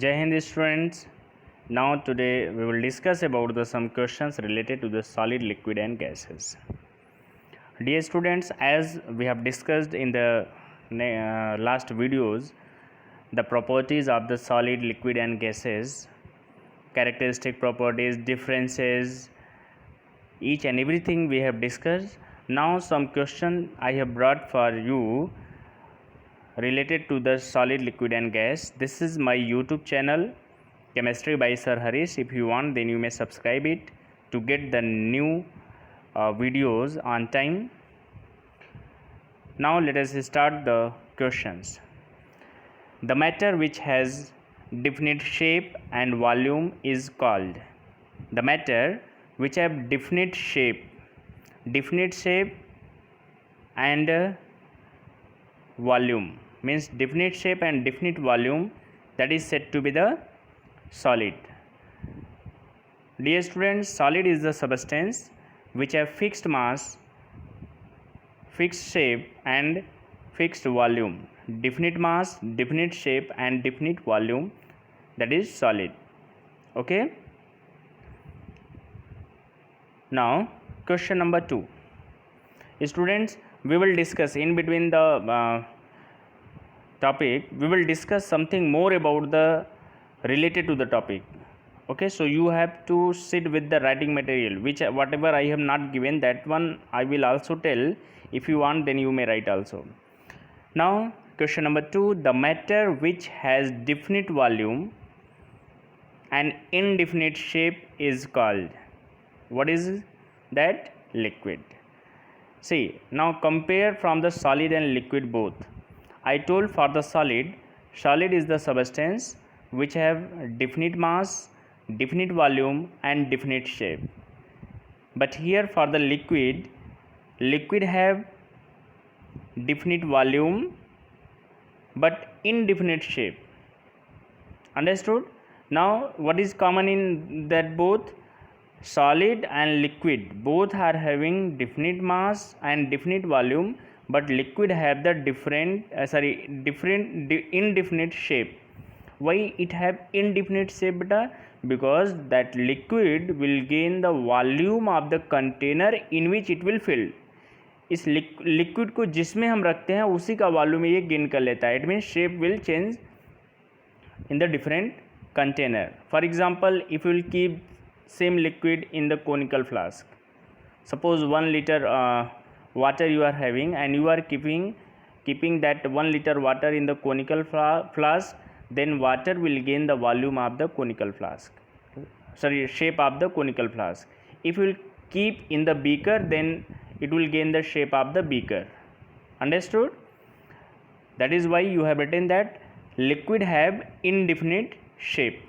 Jai Hind students. Now today we will discuss about some questions related to the solid, liquid and gases. Dear students, as we have discussed in the last videos, the properties of the solid, liquid and gases, characteristic properties, differences, each and everything we have discussed. Now some question I have brought for you related to the solid, liquid and gas. This is my YouTube channel, Chemistry by Sir Harish. If you want, then you may subscribe it to get the new videos on time. Now let us start the questions. The matter which has definite shape and volume is called. The matter which have definite shape and volume, means definite shape and definite volume, that is said to be the solid. Dear students, solid is the substance which have fixed mass, fixed shape and fixed volume. Definite mass, definite shape and definite volume, that is solid. Okay. Now question number 2. Students, we will discuss in between the topic, we will discuss something more about the related to the topic. Okay, so you have to sit with the writing material, which whatever I have not given, that one I will also tell. If you want, then you may write also. Now question number 2, the matter which has definite volume and indefinite shape is called. What is that? Liquid. See, now compare from the solid and liquid both. I told for the solid is the substance which have definite mass, definite volume and definite shape. But here for the liquid have definite volume but indefinite shape. Understood? Now what is common in that both? Solid and liquid both are having definite mass and definite volume, but liquid have the indefinite shape. Why it have indefinite shape beta? Because that liquid will gain the volume of the container in which it will fill. इस liquid को जिसमें हम रखते हैं उसी का volume ये gain कर लेता है. It means shape will change in the different container. For example, if you will keep same liquid in the conical flask, suppose 1 liter water you are having and you are keeping that 1 liter water in the conical flask, then water will gain the volume of the conical flask, shape of the conical flask. If you will keep in the beaker, then it will gain the shape of the beaker. Understood? That is why you have written that liquid have indefinite shape.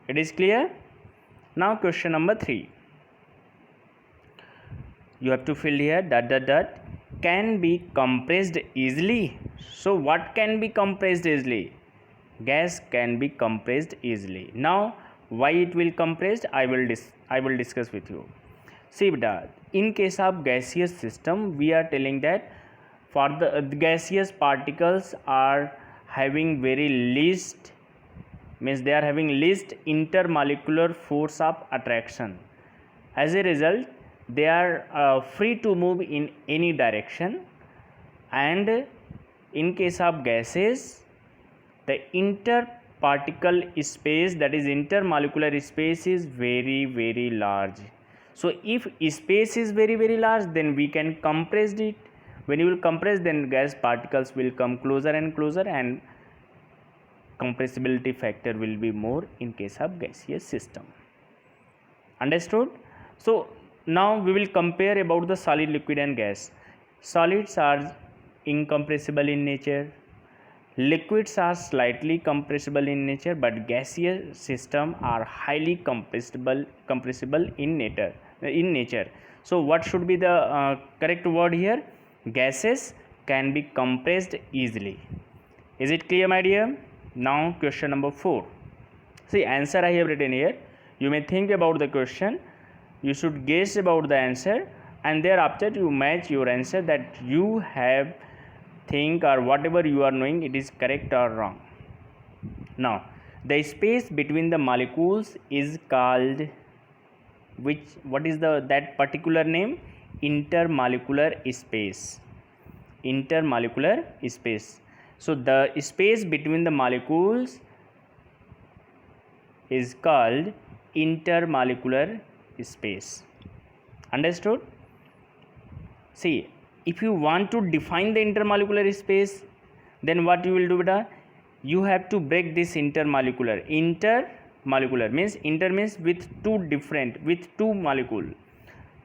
It is clear? Now question number 3. You have to fill here ... can be compressed easily. So what can be compressed easily? Gas can be compressed easily. Now why it will compressed, I will discuss with you. See beta, in case of gaseous system, we are telling that for the gaseous particles are having very least, means they are having least intermolecular force of attraction. As a result, they are free to move in any direction, and in case of gases, the interparticle space, that is intermolecular space, is very, very large. So if space is very, very large, then we can compress it. When you will compress, then gas particles will come closer and closer, and compressibility factor will be more in case of gaseous system. Understood? So now we will compare about the solid, liquid and gas. Solids are incompressible in nature, liquids are slightly compressible in nature, but gaseous system are highly compressible in nature. So what should be the correct word here? Gases can be compressed easily. Is it clear, my dear? Now question number 4. See, answer I have written here. You may think about the question, you should guess about the answer, and thereafter you match your answer that you have think or whatever you are knowing, it is correct or wrong. Now the space between the molecules is called what is that particular name? Intermolecular space. Intermolecular space. So the space between the molecules is called intermolecular space. Understood? See, if you want to define the intermolecular space, then what you will do, beta? You have to break this intermolecular. Intermolecular means with two molecule,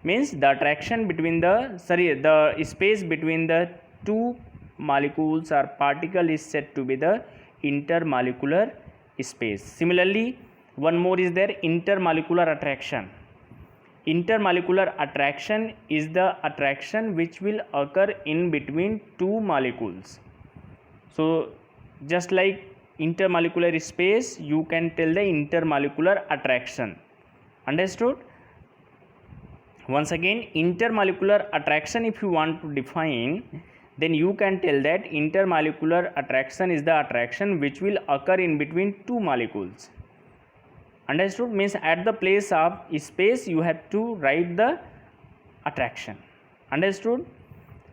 means the attraction between the space between the two molecules or particle is said to be the intermolecular space. Similarly, one more is there, intermolecular attraction. Intermolecular attraction is the attraction which will occur in between two molecules. So just like intermolecular space, you can tell the intermolecular attraction. Understood? Once again, intermolecular attraction, if you want to define, then you can tell that intermolecular attraction is the attraction which will occur in between two molecules. Understood? Means at the place of space you have to write the attraction. Understood?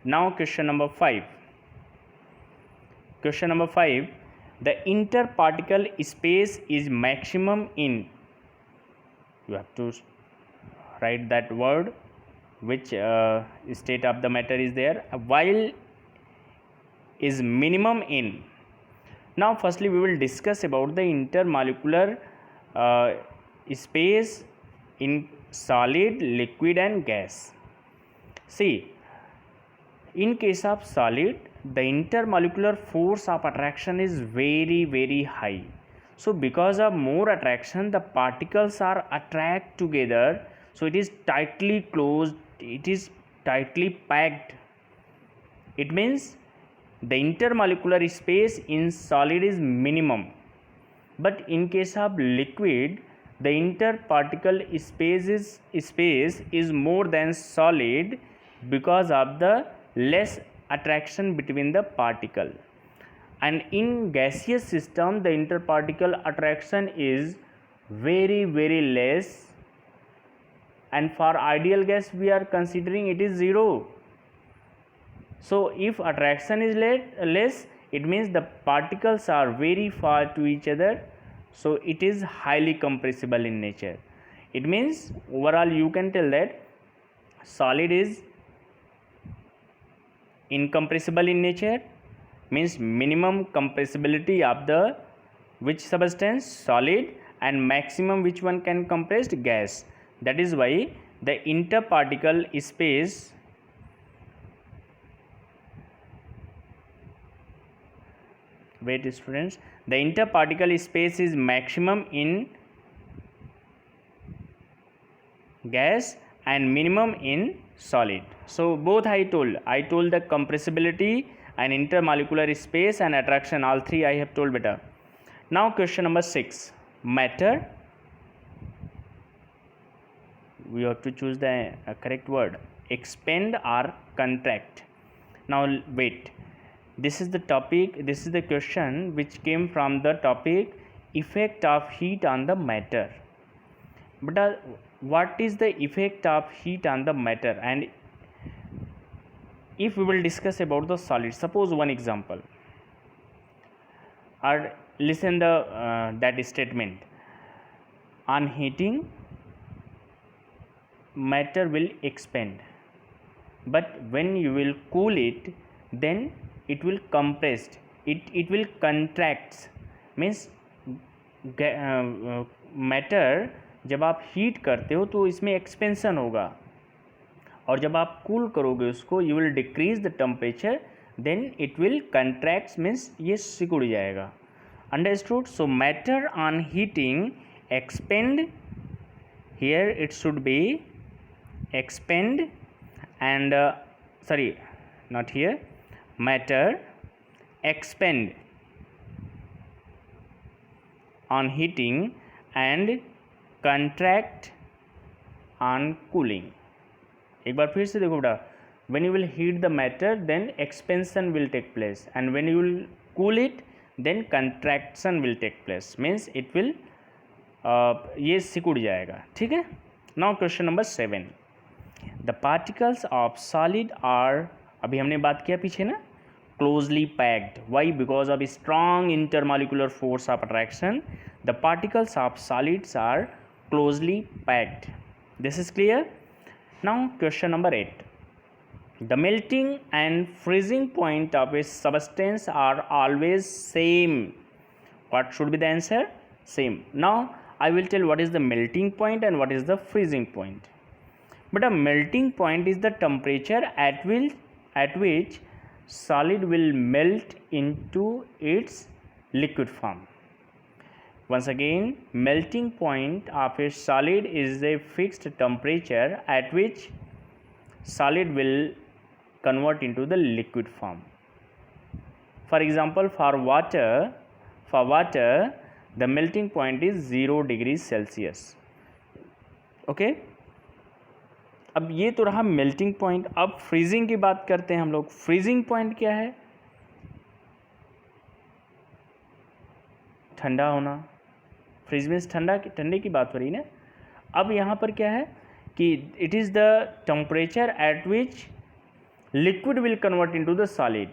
Now question number 5. Question number 5. The interparticle space is maximum in. You have to write that word which state of the matter is there, while is minimum in. Now firstly we will discuss about the intermolecular space in solid, liquid and gas. See, in case of solid, the intermolecular force of attraction is very high. So because of more attraction, the particles are attract together, so it is tightly closed, it is tightly packed. It means the intermolecular space in solid is minimum. But in case of liquid, the interparticle space is more than solid because of the less attraction between the particle. And in gaseous system, the interparticle attraction is very less, and for ideal gas we are considering it is 0. So if attraction is less, it means the particles are very far to each other, so it is highly compressible in nature. It means overall you can tell that solid is incompressible in nature, means minimum compressibility of the which substance? Solid, and maximum which one can compress? Gas. That is why the interparticle space students, the interparticle space is maximum in gas and minimum in solid. So both I told the compressibility and intermolecular space and attraction, all three I have told better. Now question number 6. Matter, we have to choose the correct word, expand or contract. Now wait, this is the topic, this is the question which came from the topic effect of heat on the matter. But what is the effect of heat on the matter? And if we will discuss about the solid, suppose one example, or listen the that statement, on heating matter will expand, but when you will cool it, then it will compress, it will contract. means matter जब आप heat करते हो तो इसमें expansion होगा, और जब आप कूल करोगे उसको, you will decrease the temperature, then it will contract, means ये सिकुड़ जाएगा. Understood? So matter on heating expand, here it should be expand and sorry, not here, matter expand on heating and contract on cooling. एक बार फिर से देखो बेटा, when you will heat the matter then expansion will take place, and when you will cool it then contraction will take place, means it will ये सिकुड़ जाएगा, ठीक है. Now question number 7, the particles of solid are, अभी हमने बात किया पीछे ना, closely packed. Why? Because of strong intermolecular force of attraction the particles of solids are closely packed. This is clear. Now question number 8, the melting and freezing point of a substance are always same. What should be the answer? Same. Now I will tell what is the melting point and what is the freezing point. But a melting point is the temperature at which solid will melt into its liquid form. Once again, melting point of a solid is a fixed temperature at which solid will convert into the liquid form. For example, for water the melting point is 0 degrees Celsius. Okay, अब ये तो रहा melting point. अब freezing की बात करते हैं हम लोग. फ्रीजिंग पॉइंट क्या है? ठंडा होना. फ्रीज मीन्स ठंडे की बात हो रही है ना. अब यहाँ पर क्या है कि it is the temperature at which liquid will convert into the solid.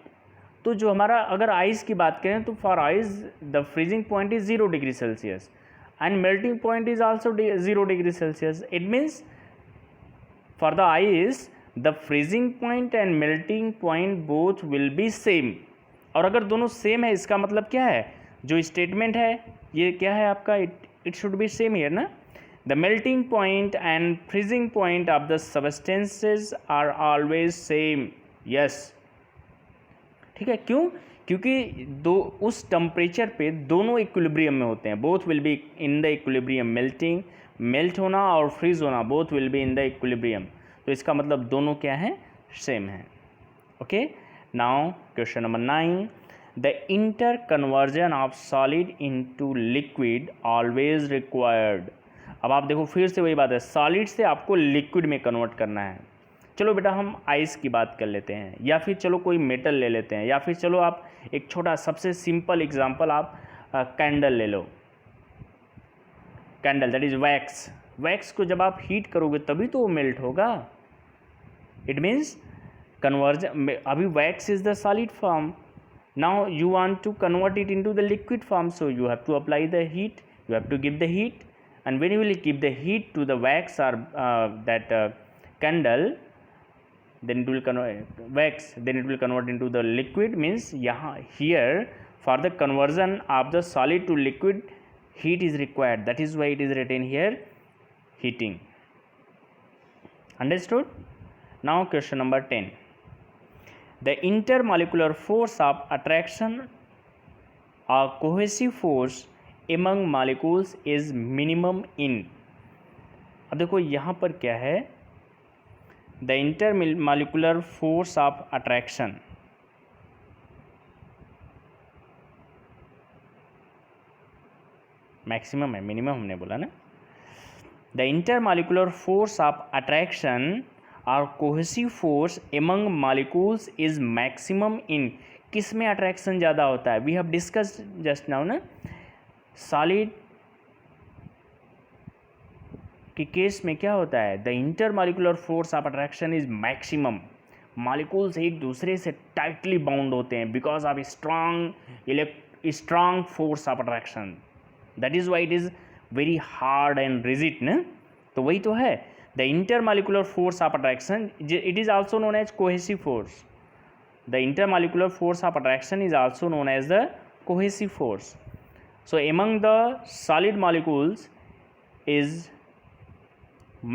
तो जो हमारा, अगर आइस की बात करें तो for ice the freezing point is 0 degree Celsius and melting point is also 0 degree Celsius. It means for the ice the freezing point and melting point both will be same. और अगर दोनों same है इसका मतलब क्या है, जो statement है ये क्या है आपका, it should B same here ना. The melting point and freezing point of the substances are always same. Yes. ठीक है. क्यों? क्योंकि दो उस टेम्परेचर पे दोनों इक्विलिब्रियम में होते हैं. Both will be in the equilibrium. Melt होना और फ्रीज होना both will be in the equilibrium. तो इसका मतलब दोनों क्या है, सेम है. Okay. Now question number 9, the inter conversion of solid into liquid always required. अब आप देखो फिर से वही बात है, सॉलिड से आपको लिक्विड में कन्वर्ट करना है. चलो बेटा हम आइस की बात कर लेते हैं, या फिर चलो कोई मेटल ले लेते हैं, या फिर चलो आप एक छोटा सबसे सिंपल एग्जांपल आप कैंडल ले लो. Candle that is wax. Wax को जब आप हीट करोगे तभी तो वो मेल्ट होगा. It means conversion. अभी wax is the solid form. Now you want to convert it into the liquid form, so you have to apply the heat, you have to give the heat, and when you will give the heat to the wax or that candle, then it will convert into the liquid. Means here for the conversion of the solid to liquid heat is required. That is why it is written here heating. Understood? Now question number 10, the intermolecular force of attraction or cohesive force among molecules is minimum in. अब देखो यहाँ पर क्या है, the intermolecular force of attraction. Maximum है, minimum हमने बोला ना. the intermolecular force of attraction और cohesive force among molecules is maximum in. किस में अट्रैक्शन ज़्यादा होता है? We have discussed just now ना. सॉलिड के केस में क्या होता है, the intermolecular force of attraction is maximum. Molecules एक दूसरे से टाइटली बाउंड होते हैं because of strong force of attraction. That is why it is very hard and rigid ना. तो वही तो है. The intermolecular force of attraction, it is also known as cohesive force. The intermolecular force of attraction is also known as the cohesive force. So among the solid molecules is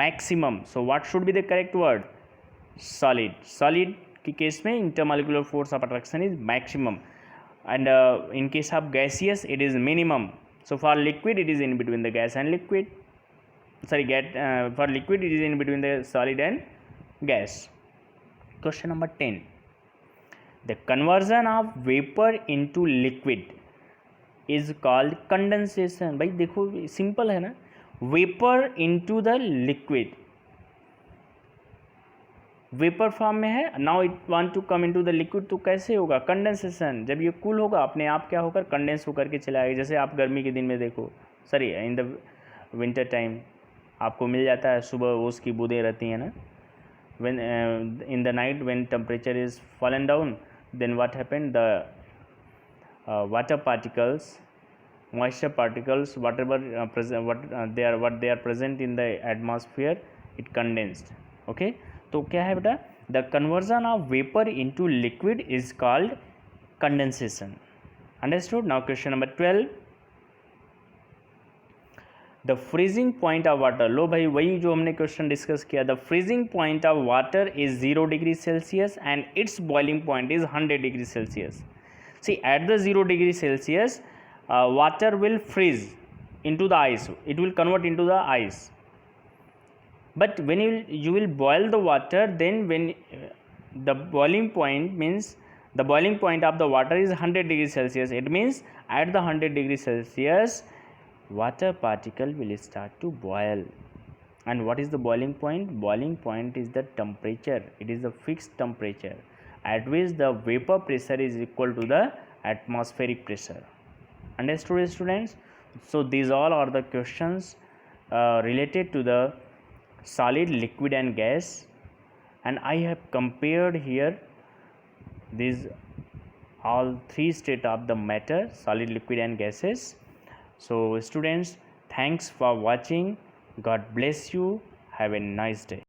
maximum. So what should be the correct word? Solid. Solid के case में intermolecular force of attraction is maximum, and in case of gaseous it is minimum. So for liquid it is in between the gas and liquid. For liquid it is in between the solid and gas. Question number 10, the conversion of vapor into liquid is called condensation. भाई देखो simple है ना, vapor into the liquid. Vapour form में है, now it want to come into the liquid, तो कैसे होगा? Condensation. जब ये कूल होगा अपने आप क्या होकर कंडेंस होकर के चला आएगा। जैसे आप गर्मी के दिन में देखो, sorry in the winter time आपको मिल जाता है, सुबह उसकी बूंदें रहती हैं ना, when in the night when temperature is fallen down, then what happened, the water particles, moisture particles, whatever what they are present in the atmosphere, it condensed. Okay, तो क्या है बेटा, the conversion of vapor into liquid is called condensation. Understood? Now question number 12, the freezing point of water. लो भाई वही जो हमने question discuss किया, the freezing point of water is 0 degree Celsius and its boiling point is 100 degree Celsius. See at the 0 degree Celsius water will freeze into the ice, it will convert into the ice, but when you will boil the water, then when the boiling point means the boiling point of the water is 100 degree celsius, it means at the 100 degree celsius water particle will start to boil. And what is the boiling point? Boiling point is the temperature, it is a fixed temperature at which the vapor pressure is equal to the atmospheric pressure. Understood students? So these all are the questions related to the solid, liquid and gas, and I have compared here these all three state of the matter, solid, liquid and gases. So students, thanks for watching. God bless you. Have a nice day.